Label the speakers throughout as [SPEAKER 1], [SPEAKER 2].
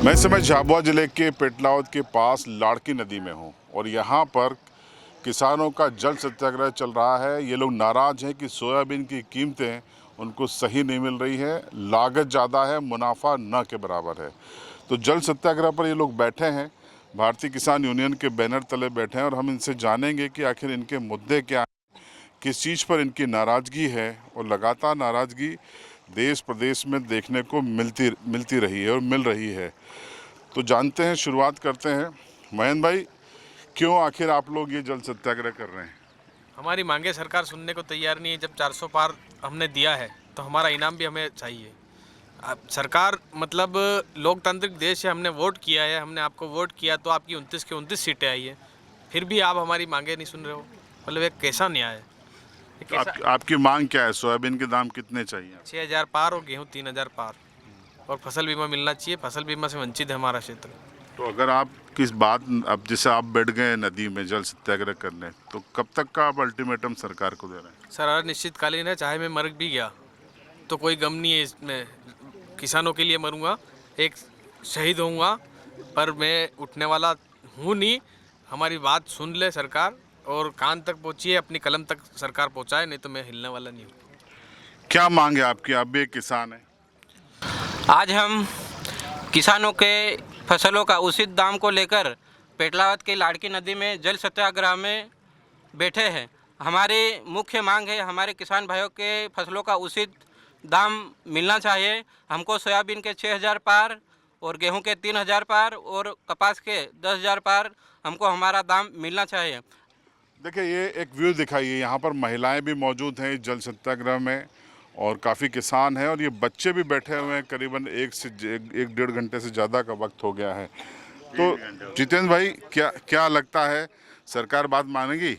[SPEAKER 1] मैं इस समय झाबुआ जिले के पेटलावद के पास लाड़की नदी में हूँ और यहाँ पर किसानों का जल सत्याग्रह चल रहा है। ये लोग नाराज़ हैं कि सोयाबीन की कीमतें उनको सही नहीं मिल रही है, लागत ज़्यादा है, मुनाफा न के बराबर है। तो जल सत्याग्रह पर ये लोग बैठे हैं, भारतीय किसान यूनियन के बैनर तले बैठे हैं और हम इनसे जानेंगे कि आखिर इनके मुद्दे क्या हैं, किस चीज़ पर इनकी नाराज़गी है। और लगातार नाराज़गी देश प्रदेश में देखने को मिलती रही है और मिल रही है। तो जानते हैं, शुरुआत करते हैं। महेंद्र भाई, क्यों आखिर आप लोग ये जल सत्याग्रह कर रहे हैं?
[SPEAKER 2] हमारी मांगे सरकार सुनने को तैयार नहीं है। जब 400 पार हमने दिया है तो हमारा इनाम भी हमें चाहिए। अब सरकार मतलब लोकतांत्रिक देश है, हमने वोट किया है, हमने आपको वोट किया तो आपकी 29 की 29 सीटें आई है, फिर भी आप हमारी मांगे नहीं सुन रहे हो। मतलब एक कैसा न्याय है?
[SPEAKER 1] आपकी मांग क्या है? सोयाबीन के दाम कितने चाहिए?
[SPEAKER 2] 6000 पार और गेहूँ 3000 पार, और फसल बीमा मिलना चाहिए। फसल बीमा से वंचित है हमारा क्षेत्र।
[SPEAKER 1] तो अगर आप किस बात, अब जैसे आप बैठ गए नदी में जल सत्याग्रह करने, तो कब तक का आप अल्टीमेटम सरकार को दे रहे हैं?
[SPEAKER 2] सर अनिश्चितकालीन है, चाहे मैं मर भी गया तो कोई गम नहीं है इसमें। किसानों के लिए मरूंगा, एक शहीद होऊंगा, पर मैं उठने वाला हूँ नहीं। हमारी बात सुन ले सरकार और कान तक पहुँचिए, अपनी कलम तक सरकार पहुँचाए, नहीं तो मैं हिलने वाला नहीं हूँ।
[SPEAKER 1] क्या मांग है आपकी? आप भी एक किसान हैं।
[SPEAKER 3] आज हम किसानों के फसलों का उचित दाम को लेकर पेटलावद की लाड़की नदी में जल सत्याग्रह में बैठे हैं। हमारी मुख्य मांग है, हमारे किसान भाइयों के फसलों का उचित दाम मिलना चाहिए। हमको सोयाबीन के 6000 पार और गेहूं के 3000 पार और कपास के 10,000 पार हमको हमारा दाम मिलना चाहिए।
[SPEAKER 1] देखिए, ये एक व्यू दिखाइए, यहाँ पर महिलाएं भी मौजूद हैं इस जल सत्याग्रह में और काफ़ी किसान हैं और ये बच्चे भी बैठे हुए हैं। करीबन एक डेढ़ घंटे से ज़्यादा का वक्त हो गया है। तो जितेंद्र भाई, क्या लगता है, सरकार बात मानेगी?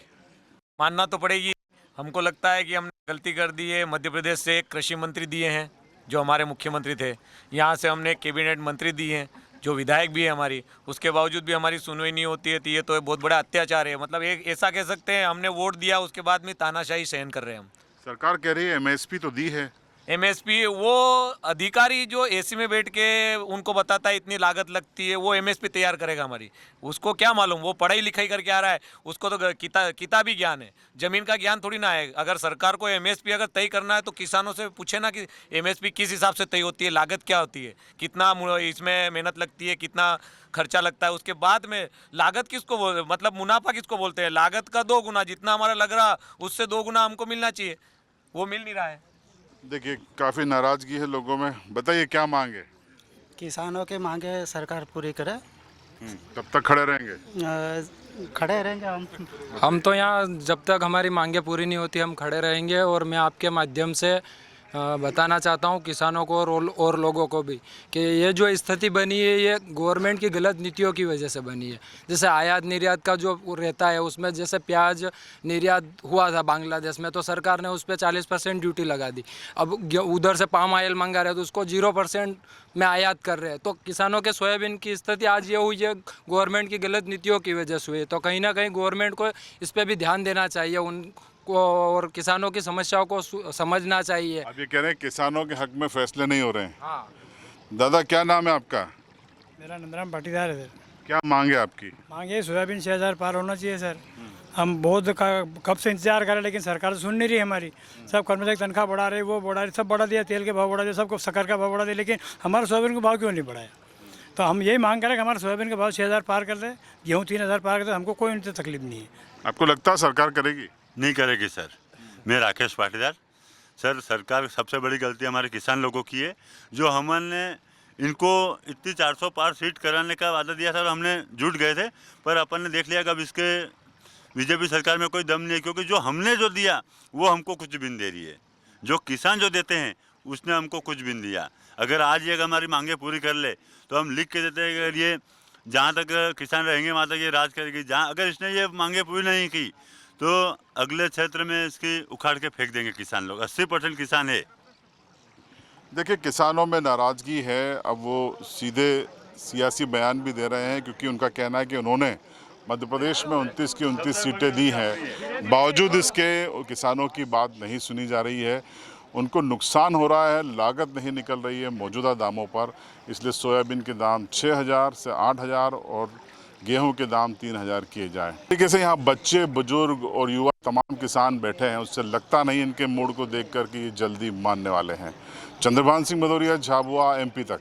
[SPEAKER 4] मानना तो पड़ेगी। हमको लगता है कि हमने गलती कर दी है। मध्य प्रदेश से एक कृषि मंत्री दिए हैं जो हमारे मुख्यमंत्री थे, यहाँ से हमने कैबिनेट मंत्री दिए हैं जो विधायक भी है हमारी, उसके बावजूद भी हमारी सुनवाई नहीं होती है। तो ये तो बहुत बड़ा अत्याचार है। मतलब एक ऐसा कह सकते हैं, हमने वोट दिया उसके बाद में तानाशाही सहन कर रहे हैं हम।
[SPEAKER 1] सरकार कह रही है एमएसपी तो दी है।
[SPEAKER 4] एमएसपी वो अधिकारी जो एसी में बैठ के उनको बताता है इतनी लागत लगती है, वो एमएसपी तैयार करेगा हमारी? उसको क्या मालूम? वो पढ़ाई लिखाई करके आ रहा है, उसको तो किताबी ज्ञान है, जमीन का ज्ञान थोड़ी ना है। अगर सरकार को एमएसपी अगर तय करना है तो किसानों से पूछे ना कि एमएसपी किस हिसाब से तय होती है, लागत क्या होती है, कितना इसमें मेहनत लगती है, कितना खर्चा लगता है। उसके बाद में लागत किसको मतलब मुनाफा किसको बोलते हैं? लागत का 2 गुना, जितना हमारा लग रहा उससे 2 गुना हमको मिलना चाहिए, वो मिल नहीं रहा है।
[SPEAKER 1] देखिए, काफ़ी नाराज़गी है लोगों में। बताइए, क्या मांग है?
[SPEAKER 5] किसानों की मांगे सरकार पूरी करे।
[SPEAKER 1] कब तक खड़े रहेंगे?
[SPEAKER 5] खड़े रहेंगे
[SPEAKER 6] हम तो यहाँ जब तक हमारी मांगे पूरी नहीं होती हम खड़े रहेंगे। और मैं आपके माध्यम से बताना चाहता हूँ किसानों को और लोगों को भी कि ये जो स्थिति बनी है ये गवर्नमेंट की गलत नीतियों की वजह से बनी है। जैसे आयात निर्यात का जो रहता है, उसमें जैसे प्याज निर्यात हुआ था बांग्लादेश में, तो सरकार ने उस पर 40% ड्यूटी लगा दी। अब उधर से पाम ऑयल मंगा रहे तो उसको 0% में आयात कर रहे हैं। तो किसानों के सोयाबीन की स्थिति आज ये हुई है गवर्नमेंट की गलत नीतियों की वजह से हुई है। तो कहीं ना कहीं गवर्नमेंट को इस पर भी ध्यान देना चाहिए, उनको और किसानों की समस्याओं को समझना चाहिए।
[SPEAKER 1] अब ये कह रहे हैं किसानों के हक में फैसले नहीं हो रहे हैं।
[SPEAKER 6] हाँ।
[SPEAKER 1] दादा, क्या नाम है आपका?
[SPEAKER 7] मेरा नंदराम पाटीदार है सर।
[SPEAKER 1] क्या मांग है आपकी?
[SPEAKER 7] मांगे सोयाबीन 6000 पार होना चाहिए सर। हम बहुत कब से इंतजार कर रहे हैं, लेकिन सरकार सुन नहीं रही हमारी। सब कर्मचारी की तनख्वाह बढ़ा रही, वो बढ़ा रही, सब बढ़ा दिया, तेल के भाव बढ़ा दिया, सबको शक्कर का भाव बढ़ा दिया, लेकिन हमारा सोयाबीन का भाव क्यों नहीं बढ़ाया? तो हम यही मांग करें कि हमारा सोयाबीन का भाव 6000 पार कर दे, गेहूँ 3000 पार कर दे, हमको कोई उनसे तकलीफ नहीं है।
[SPEAKER 1] आपको लगता है सरकार करेगी?
[SPEAKER 8] नहीं करेगी सर। मैं राकेश पाटीदार। सर, सरकार सबसे बड़ी गलती हमारे किसान लोगों की है, जो हमने इनको इतनी 400 पार सीट कराने का वादा दिया था और हमने जुट गए थे, पर अपन ने देख लिया कि अब इसके बीजेपी सरकार में कोई दम नहीं है, क्योंकि जो हमने जो दिया वो हमको कुछ भी नहीं दे रही है। जो किसान जो देते हैं उसने हमको कुछ भी नहीं दिया। अगर आज ये हमारी मांगे पूरी कर ले तो हम लिख के देते हैं कि अगर ये जहाँ तक किसान रहेंगे वहाँ तक ये राज करेगी। जहाँ अगर इसने ये मांगे पूरी नहीं की तो अगले क्षेत्र में इसकी उखाड़ के फेंक देंगे किसान लोग। 80% किसान है।
[SPEAKER 1] देखिए, किसानों में नाराज़गी है। अब वो सीधे सियासी बयान भी दे रहे हैं, क्योंकि उनका कहना है कि उन्होंने मध्य प्रदेश में 29 की 29 सीटें दी हैं, बावजूद इसके किसानों की बात नहीं सुनी जा रही है। उनको नुकसान हो रहा है, लागत नहीं निकल रही है मौजूदा दामों पर, इसलिए सोयाबीन के दाम 6,000 से 8,000 और गेहूं के दाम 3,000 किए जाए। तरीके से यहाँ बच्चे, बुजुर्ग और युवा तमाम किसान बैठे हैं, उससे लगता नहीं इनके मूड को देखकर कि ये जल्दी मानने वाले हैं। चंद्रभान सिंह भदौरिया, झाबुआ, MP तक।